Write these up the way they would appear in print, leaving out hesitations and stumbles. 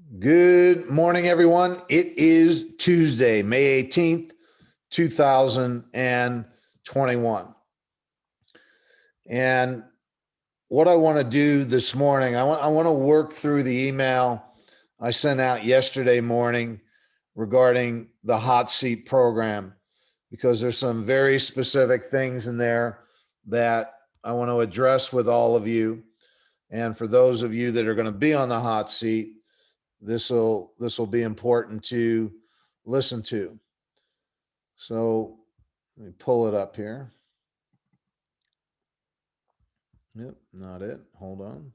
Good morning, everyone. It is Tuesday, May 18th, 2021. And what I want to do this morning, I want to work through the email I sent out yesterday morning regarding the hot seat program, because there's some very specific things in there that I want to address with all of you. And for those of you that are going to be on the hot seat, this will be important to listen to. So let me pull it up here. Yep, not it. Hold on.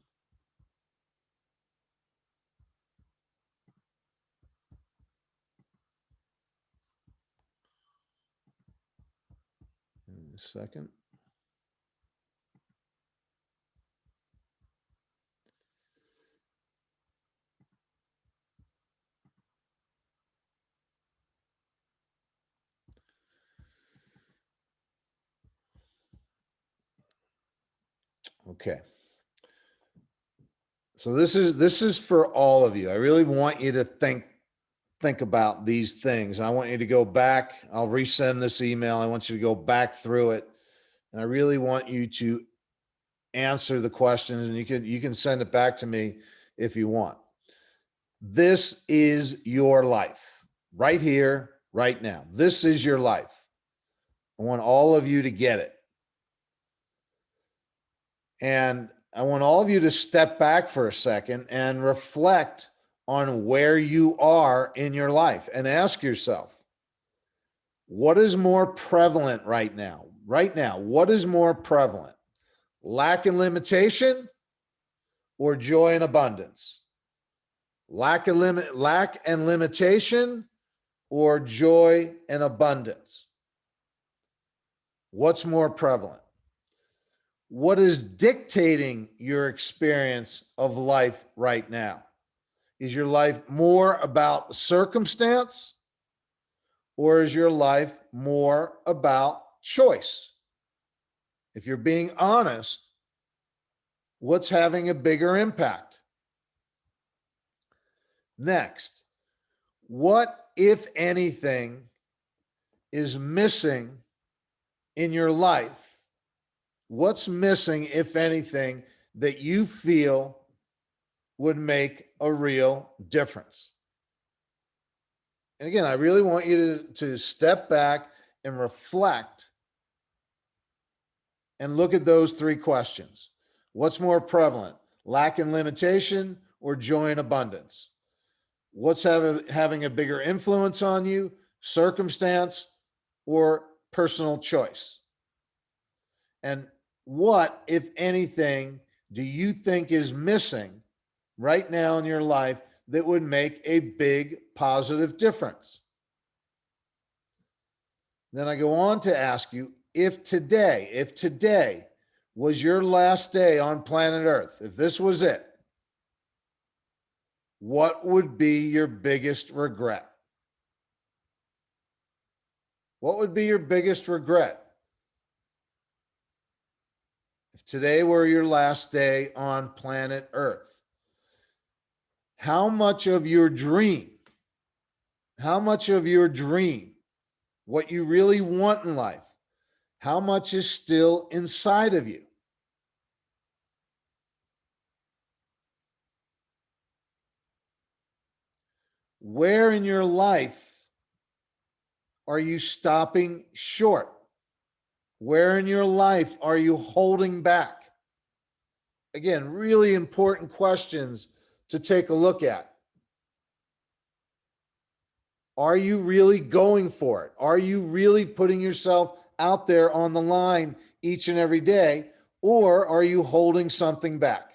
In a second. Okay. So this is for all of you. I really want you to think about these things. And I want you to go back. I'll resend this email. I want you to go back through it. And I really want you to answer the questions, and you can send it back to me if you want. This is your life right here, right now. This is your life. I want all of you to get it. And I want all of you to step back for a second and reflect on where you are in your life and ask yourself, what is more prevalent right now? Right now, what is more prevalent? Lack and limitation or joy and abundance? Lack and limitation or joy and abundance? What's more prevalent? What is dictating your experience of life right now? Is your life more about circumstance, or is your life more about choice? If you're being honest, what's having a bigger impact? Next, what, if anything, is missing in your life? What's missing, if anything, that you feel would make a real difference? And again, I really want you to step back and reflect and look at those three questions. What's more prevalent, lack and limitation or joy and abundance? What's having a bigger influence on you, circumstance or personal choice? And what, if anything, do you think is missing right now in your life that would make a big positive difference? Then I go on to ask you, if today was your last day on planet Earth, if this was it, what would be your biggest regret? What would be your biggest regret? If today were your last day on planet Earth, how much of your dream, what you really want in life, how much is still inside of you? Where in your life are you stopping short? Where in your life are you holding back? Again, really important questions to take a look at. Are you really going for it? Are you really putting yourself out there on the line each and every day? Or are you holding something back?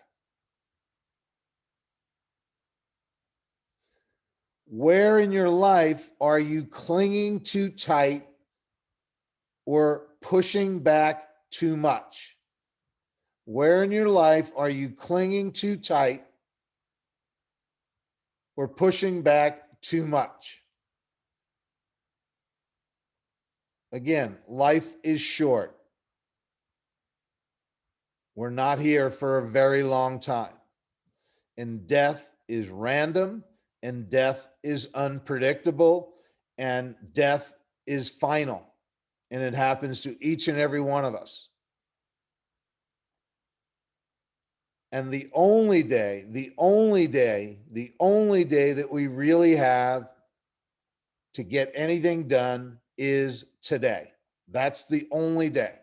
Where in your life are you clinging too tight or pushing back too much? Where in your life are you clinging too tight or pushing back too much? Again, life is short. We're not here for a very long time. And death is random and death is unpredictable, and death is final, and it happens to each and every one of us. And the only day that we really have to get anything done is today. That's the only day.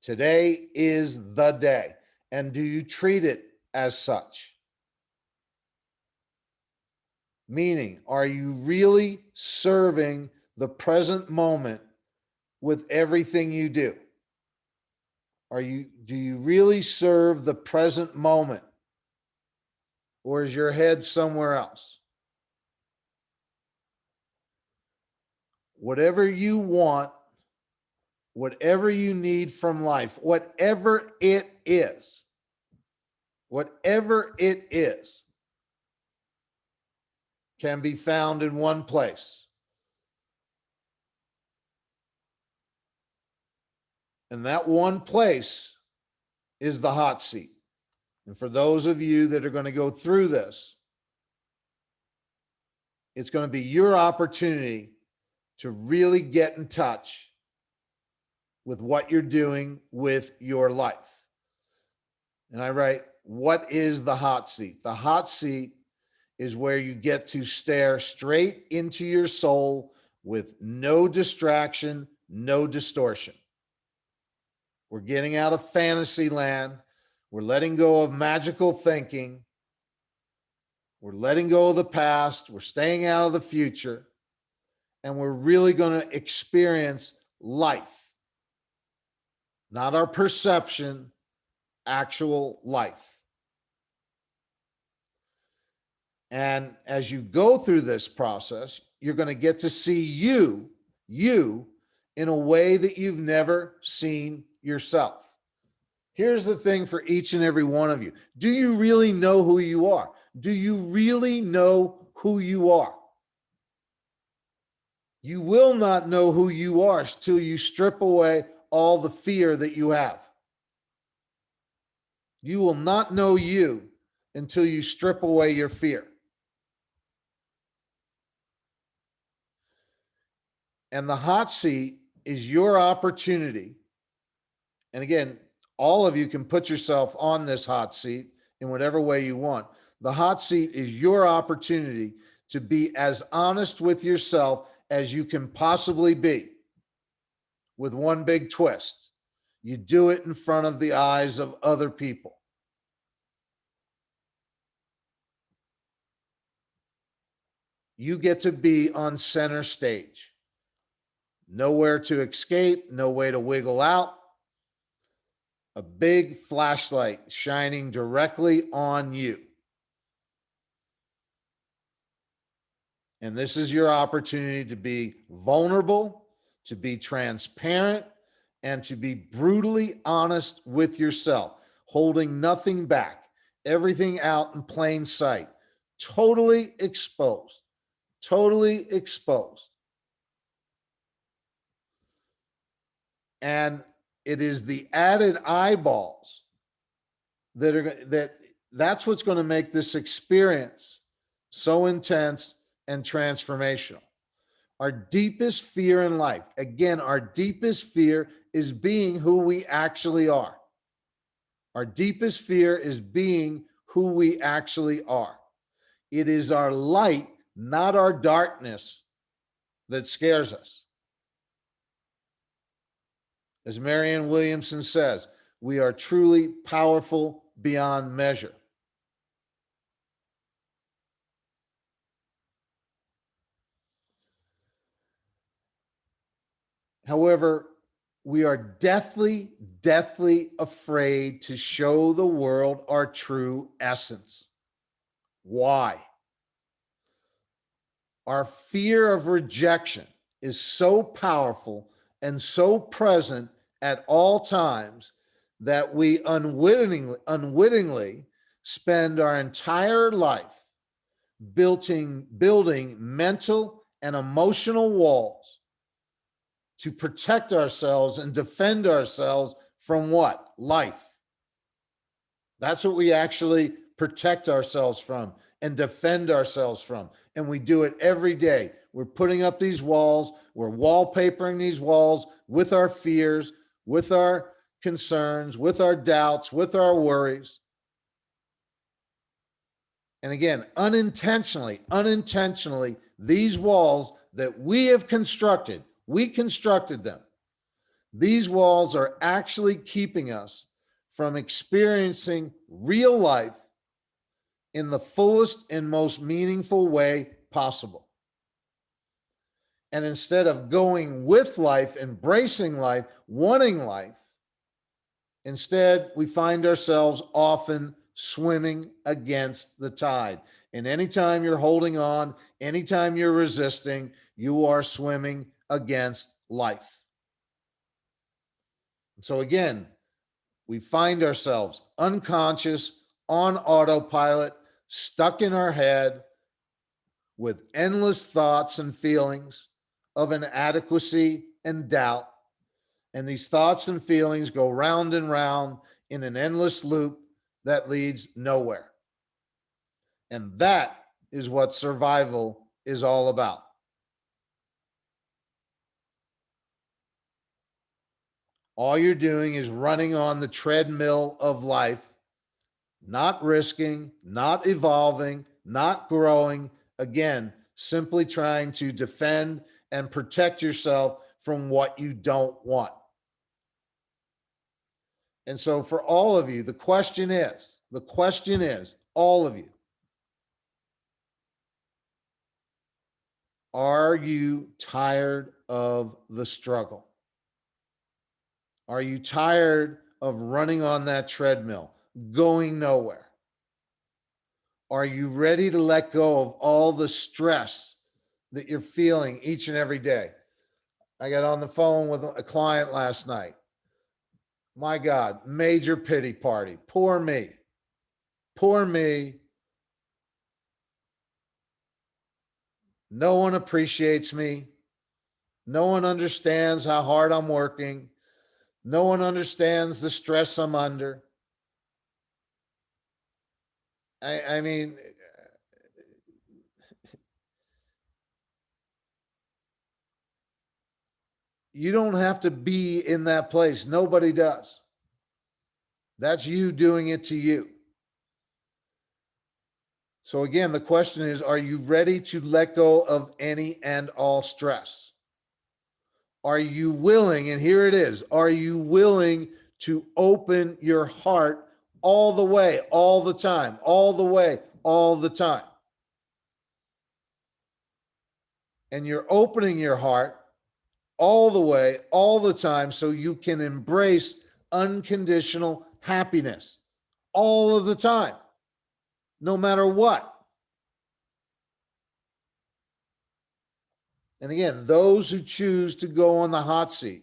Today is the day. And do you treat it as such? Meaning, are you really serving the present moment with everything you do? Do you really serve the present moment? Or is your head somewhere else? Whatever you want, whatever you need from life, whatever it is, can be found in one place. And that one place is the hot seat. And for those of you that are going to go through this, it's going to be your opportunity to really get in touch with what you're doing with your life. And I write, what is the hot seat? The hot seat is where you get to stare straight into your soul with no distraction, no distortion. We're getting out of fantasy land. We're letting go of magical thinking. We're letting go of the past. We're staying out of the future. And we're really going to experience life, not our perception, actual life. And as you go through this process, you're going to get to see you in a way that you've never seen yourself. Here's the thing for each and every one of you. Do you really know who you are? Do you really know who you are? You will not know who you are until you strip away all the fear that you have. You will not know you until you strip away your fear. And the hot seat is your opportunity. And again, all of you can put yourself on this hot seat in whatever way you want. The hot seat is your opportunity to be as honest with yourself as you can possibly be, with one big twist. You do it in front of the eyes of other people. You get to be on center stage. Nowhere to escape, no way to wiggle out. A big flashlight shining directly on you. And this is your opportunity to be vulnerable, to be transparent, and to be brutally honest with yourself, holding nothing back, everything out in plain sight, totally exposed, totally exposed. And it is the added eyeballs that's what's going to make this experience so intense and transformational. Our deepest fear in life, again, our deepest fear is being who we actually are. Our deepest fear is being who we actually are. It is our light, not our darkness, that scares us. As Marianne Williamson says, we are truly powerful beyond measure. However, we are deathly, deathly afraid to show the world our true essence. Why? Our fear of rejection is so powerful and so present at all times that we unwittingly spend our entire life building mental and emotional walls to protect ourselves and defend ourselves from what? Life. That's what we actually protect ourselves from and defend ourselves from. And we do it every day. We're putting up these walls, we're wallpapering these walls with our fears, with our concerns, with our doubts, with our worries. And again, unintentionally, these walls that we have constructed, we constructed them. These walls are actually keeping us from experiencing real life in the fullest and most meaningful way possible. And instead of going with life, embracing life, wanting life, instead we find ourselves often swimming against the tide. And anytime you're holding on, anytime you're resisting, you are swimming against life. So again, we find ourselves unconscious, on autopilot, stuck in our head with endless thoughts and feelings of inadequacy and doubt. And these thoughts and feelings go round and round in an endless loop that leads nowhere. And that is what survival is all about. All you're doing is running on the treadmill of life, not risking, not evolving, not growing. Again, simply trying to defend and protect yourself from what you don't want. And so for all of you, the question is, all of you, are you tired of the struggle? Are you tired of running on that treadmill, going nowhere? Are you ready to let go of all the stress that you're feeling each and every day? I got on the phone with a client last night. My God, major pity party. Poor me. Poor me. No one appreciates me. No one understands how hard I'm working. No one understands the stress I'm under. I mean, you don't have to be in that place. Nobody does. That's you doing it to you. So again, the question is, are you ready to let go of any and all stress? Are you willing, and here it is, are you willing to open your heart all the way, all the time, all the way, all the time? And you're opening your heart all the way, all the time, so you can embrace unconditional happiness all of the time, no matter what. And again, those who choose to go on the hot seat,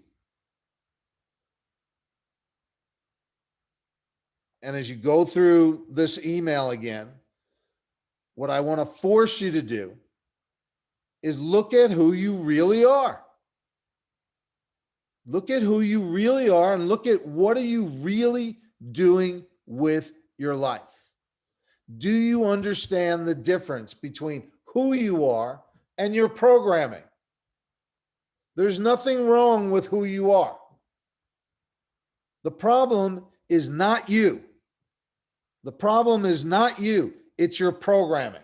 and as you go through this email again, what I want to force you to do is look at who you really are. Look at who you really are and look at what are you really doing with your life. Do you understand the difference between who you are and your programming? There's nothing wrong with who you are. The problem is not you. The problem is not you. It's your programming.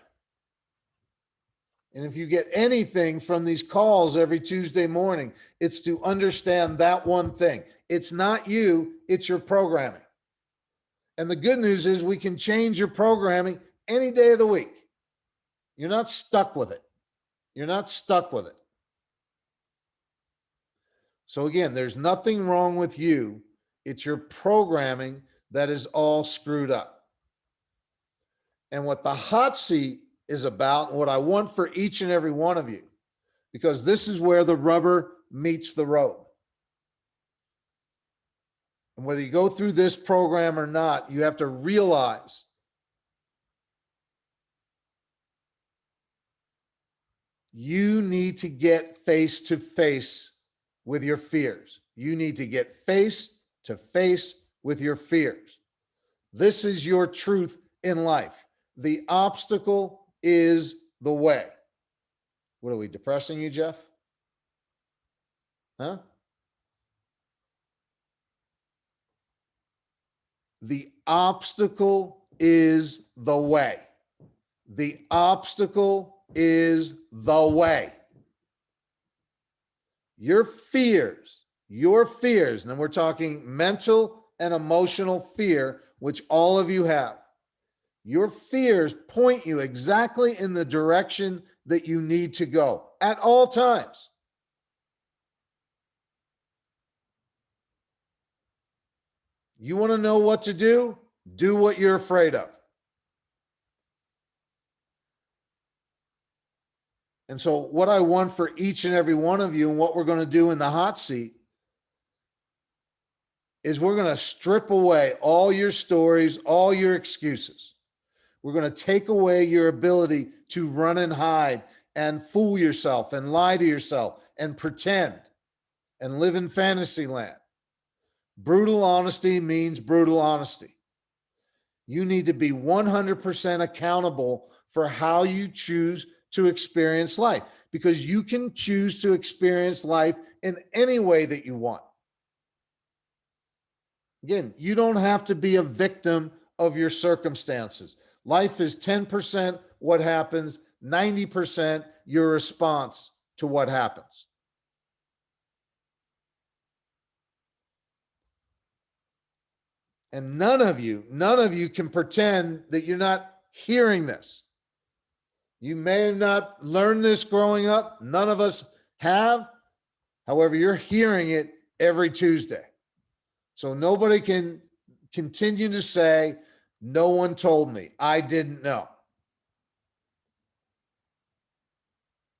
And if you get anything from these calls every Tuesday morning, it's to understand that one thing. It's not you, it's your programming. And the good news is we can change your programming any day of the week. You're not stuck with it. You're not stuck with it. So again, there's nothing wrong with you. It's your programming that is all screwed up. And what the hot seat is about, what I want for each and every one of you, because this is where the rubber meets the road. And whether you go through this program or not, you have to realize you need to get face to face with your fears. You need to get face to face with your fears. This is your truth in life. The obstacle is the way. What are we depressing you, Jeff? Huh? The obstacle is the way. The obstacle is the way. Your fears, and then we're talking mental and emotional fear, which all of you have. Your fears point you exactly in the direction that you need to go at all times. You want to know what to do? Do what you're afraid of. And so, what I want for each and every one of you, and what we're going to do in the hot seat, is we're going to strip away all your stories, all your excuses. We're going to take away your ability to run and hide and fool yourself and lie to yourself and pretend and live in fantasy land. Brutal honesty means brutal honesty. You need to be 100% accountable for how you choose to experience life, because you can choose to experience life in any way that you want. Again, you don't have to be a victim of your circumstances. Life is 10% what happens, 90% your response to what happens. And none of you can pretend that you're not hearing this. You may have not learned this growing up. None of us have. However, you're hearing it every Tuesday. So nobody can continue to say, no one told me, I didn't know.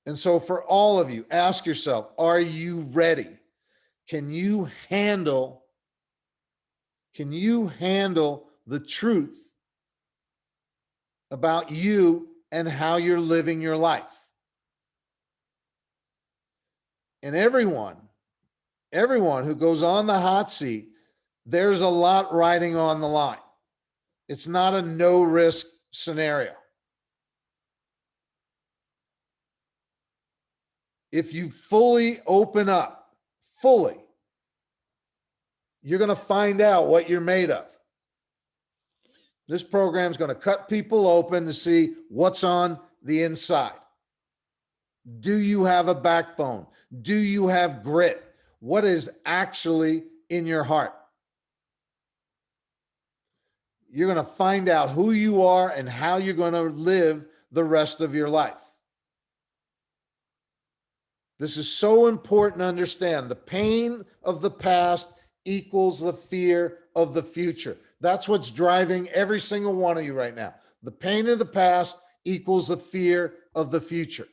And so for all of you, ask yourself, are you ready? Can you handle the truth about you and how you're living your life? And everyone who goes on the hot seat, there's a lot riding on the line. It's not a no risk scenario. If you fully open up, you're going to find out what you're made of. This program is going to cut people open to see what's on the inside. Do you have a backbone? Do you have grit? What is actually in your heart? You're going to find out who you are and how you're going to live the rest of your life. This is so important to understand. The pain of the past equals the fear of the future. That's what's driving every single one of you right now. The pain of the past equals the fear of the future.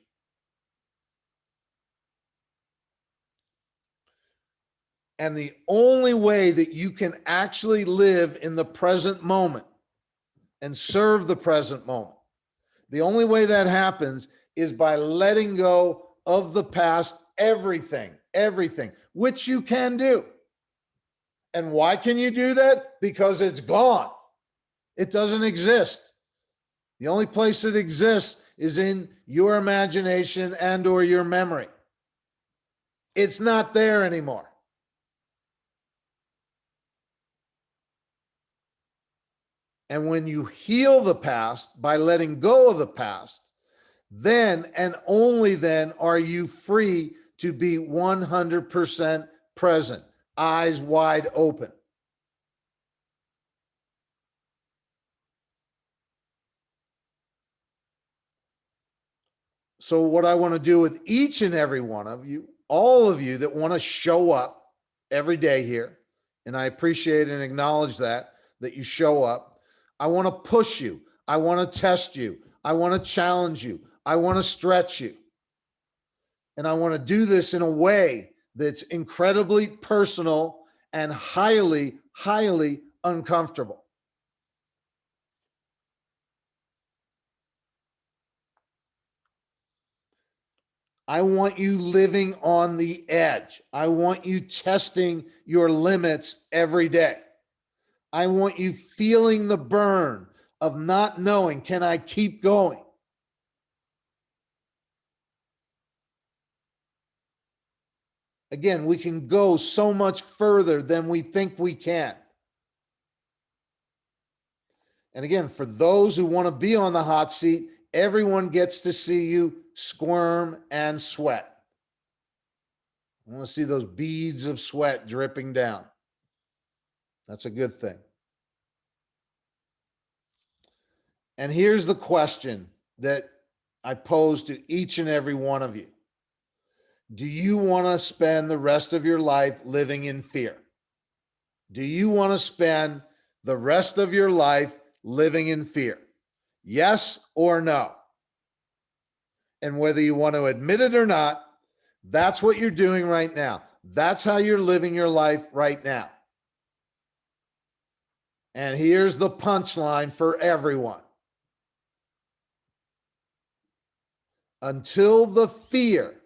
And the only way that you can actually live in the present moment and serve the present moment, the only way that happens is by letting go of the past, everything, which you can do. And why can you do that? Because it's gone. It doesn't exist. The only place it exists is in your imagination and or your memory. It's not there anymore. And when you heal the past by letting go of the past, then and only then are you free to be 100% present, eyes wide open. So what I want to do with each and every one of you, all of you that want to show up every day here, and I appreciate and acknowledge that you show up, I want to push you. I want to test you. I want to challenge you. I want to stretch you. And I want to do this in a way that's incredibly personal and highly, highly uncomfortable. I want you living on the edge. I want you testing your limits every day. I want you feeling the burn. of not knowing, can I keep going? Again, we can go so much further than we think we can. And again, for those who want to be on the hot seat, everyone gets to see you squirm and sweat. I want to see those beads of sweat dripping down. That's a good thing. And here's the question that I pose to each and every one of you. Do you want to spend the rest of your life living in fear? Do you want to spend the rest of your life living in fear? Yes or no? And whether you want to admit it or not, that's what you're doing right now. That's how you're living your life right now. And here's the punchline for everyone. Until the fear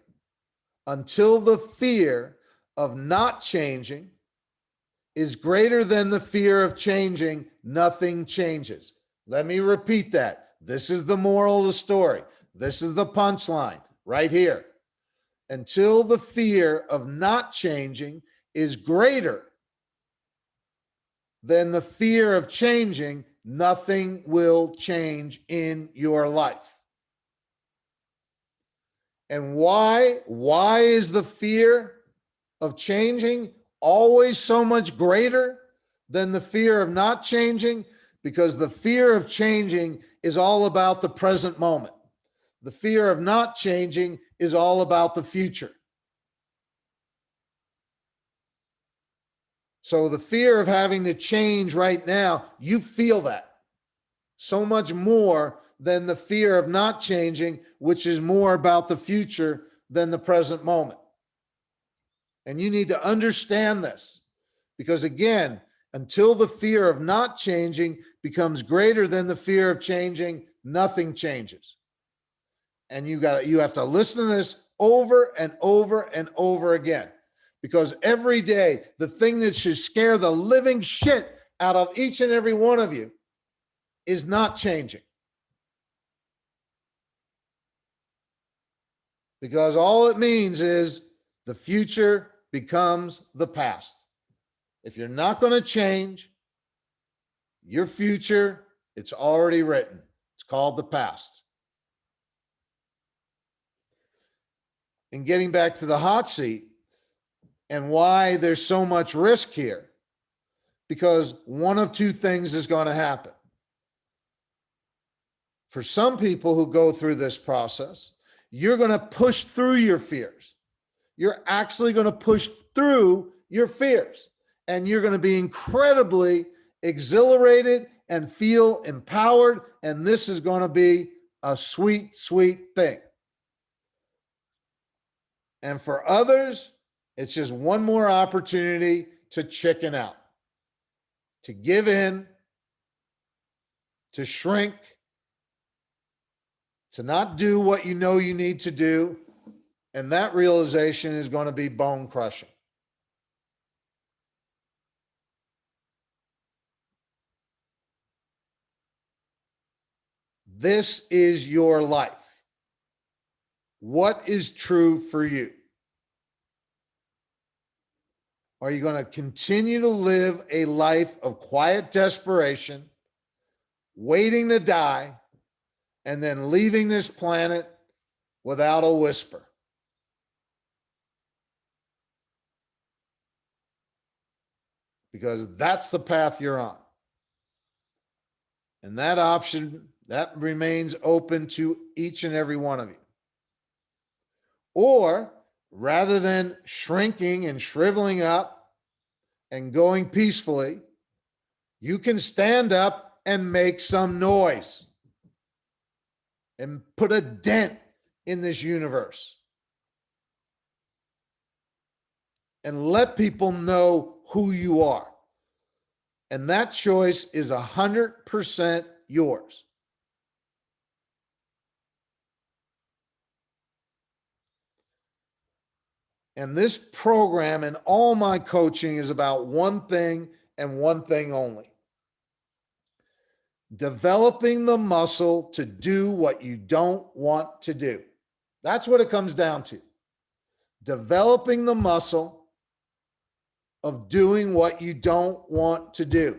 of not changing is greater than the fear of changing, nothing changes. Let me repeat that. This is the moral of the story. This is the punchline right here. Until the fear of not changing is greater than the fear of changing, nothing will change in your life. And why? Why is the fear of changing always so much greater than the fear of not changing? Because the fear of changing is all about the present moment. The fear of not changing is all about the future. So the fear of having to change right now, you feel that so much more than the fear of not changing, which is more about the future than the present moment. And you need to understand this, because again, until the fear of not changing becomes greater than the fear of changing, nothing changes. And you have to listen to this over and over and over again, because every day, the thing that should scare the living shit out of each and every one of you is not changing. Because all it means is the future becomes the past. If you're not going to change your future, it's already written. It's called the past. And getting back to the hot seat and why there's so much risk here, because one of two things is going to happen. For some people who go through this process, you're going to push through your fears. You're actually going to push through your fears, and you're going to be incredibly exhilarated and feel empowered. And this is going to be a sweet, sweet thing. And for others, it's just one more opportunity to chicken out, to give in, to shrink, to not do what you know you need to do. And that realization is going to be bone crushing. This is your life. What is true for you? Are you going to continue to live a life of quiet desperation, waiting to die, and then leaving this planet without a whisper? Because that's the path you're on. And that option, that remains open to each and every one of you. Or rather than shrinking and shriveling up and going peacefully, you can stand up and make some noise and put a dent in this universe and let people know who you are. And that choice is 100% yours. And this program and all my coaching is about one thing and one thing only: Developing the muscle to do what you don't want to do. That's what it comes down to. Developing the muscle of doing what you don't want to do.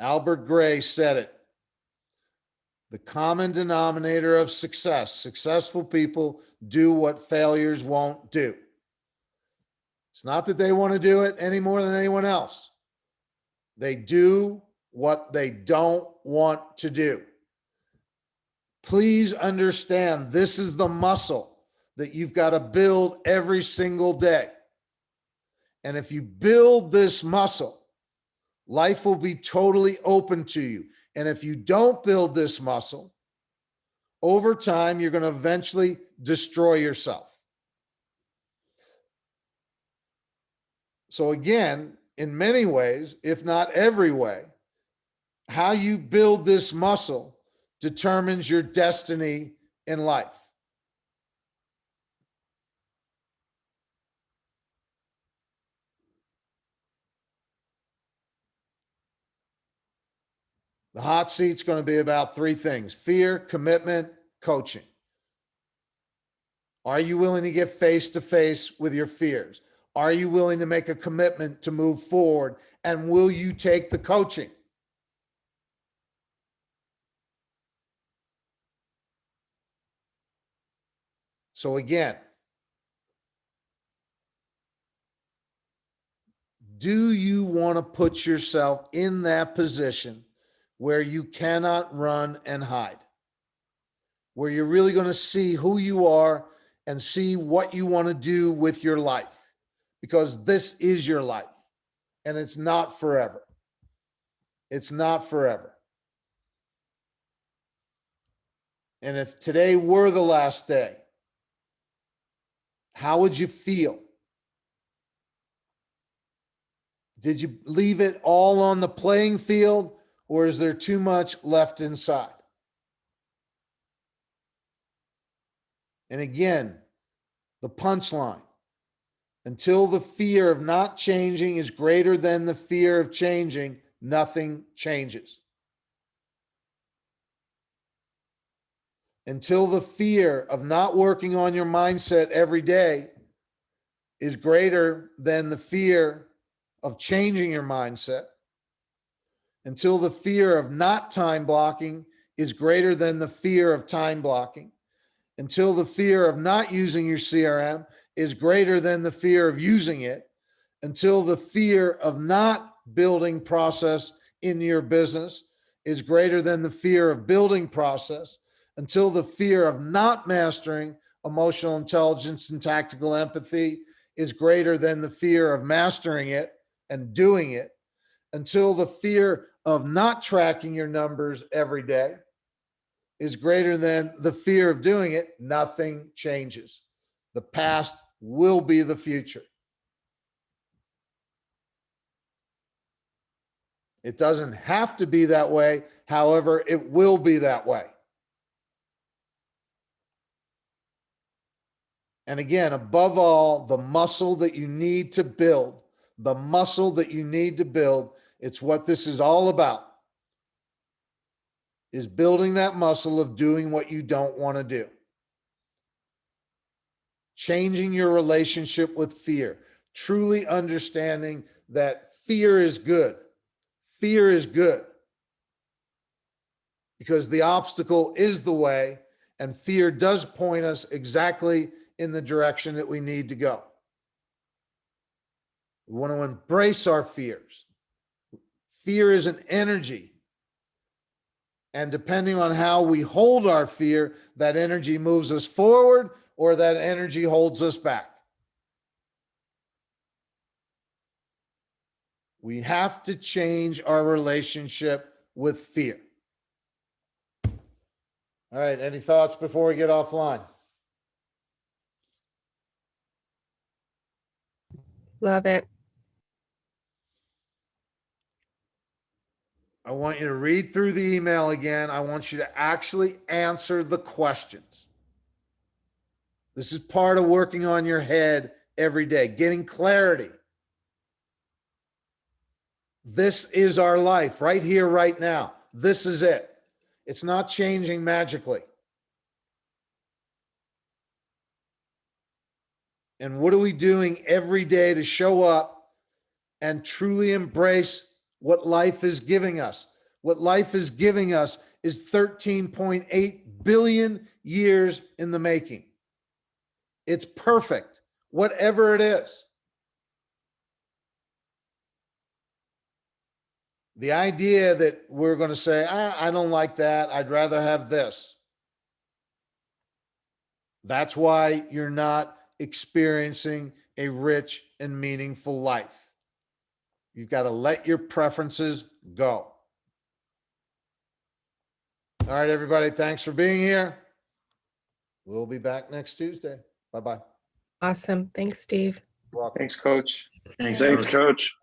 Albert Gray said it. The common denominator of success. Successful people do what failures won't do. It's not that they want to do it any more than anyone else. They do what they don't want to do. Please understand, this is the muscle that you've got to build every single day. And if you build this muscle, life will be totally open to you. And if you don't build this muscle, over time, you're going to eventually destroy yourself. So again, in many ways, if not every way, how you build this muscle determines your destiny in life. The hot seat's going to be about three things: fear, commitment, coaching. Are you willing to get face to face with your fears? Are you willing to make a commitment to move forward? And will you take the coaching? So again, do you want to put yourself in that position where you cannot run and hide, where you're really going to see who you are and see what you want to do with your life? Because this is your life and it's not forever. It's not forever. And if today were the last day, how would you feel? Did you leave it all on the playing field, or is there too much left inside? And again, the punchline: until the fear of not changing is greater than the fear of changing, nothing changes. Until the fear of not working on your mindset every day is greater than the fear of changing your mindset, until the fear of not time blocking is greater than the fear of time blocking, until the fear of not using your CRM is greater than the fear of using it, until the fear of not building process in your business is greater than the fear of building process, until the fear of not mastering emotional intelligence and tactical empathy is greater than the fear of mastering it and doing it, until the fear of not tracking your numbers every day is greater than the fear of doing it, nothing changes. The past will be the future. It doesn't have to be that way. However, it will be that way. And again, above all, the muscle that you need to build, the muscle that you need to build, it's what this is all about, is building that muscle of doing what you don't want to do. Changing your relationship with fear, truly understanding that fear is good. Fear is good because the obstacle is the way, and fear does point us exactly in the direction that we need to go. We want to embrace our fears. Fear is an energy. And depending on how we hold our fear, that energy moves us forward or that energy holds us back. We have to change our relationship with fear. All right, any thoughts before we get offline? Love it. I want you to read through the email again. I want you to actually answer the questions. This is part of working on your head every day, getting clarity This is our life right here, right now. This is it. It's not changing magically. And what are we doing every day to show up and truly embrace what life is giving us? What life is giving us is 13.8 billion years in the making. It's perfect, whatever it is. The idea that we're going to say, I don't like that. I'd rather have this. That's why you're not experiencing a rich and meaningful life. You've got to let your preferences go. All right, everybody. Thanks for being here. We'll be back next Tuesday. Bye-bye. Awesome. Thanks, Steve. Welcome. Thanks, Coach. Thanks, Thanks, Coach. Coach.